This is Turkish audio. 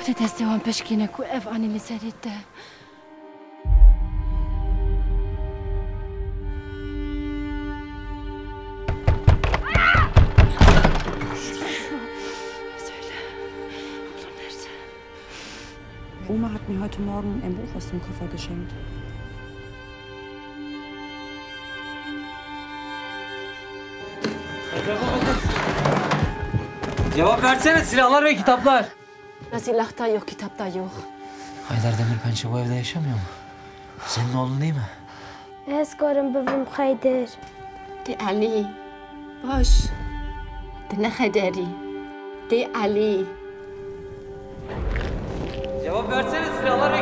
Te deste wan peşkine ku ev anî serî te. Oma hat mir heute Morgen ein Buch aus dem Koffer geschenkt. Cevap versene, silahlar ve kitaplar. Silahta yok, kitapta yok. Haydar Demirpençe bu evde yaşamıyor mu? Senin oğlun değil mi? Eskarım bibim Haydar. De Ali. Baş. De ne Haydari. De Ali. Cevap versene, silahlar ve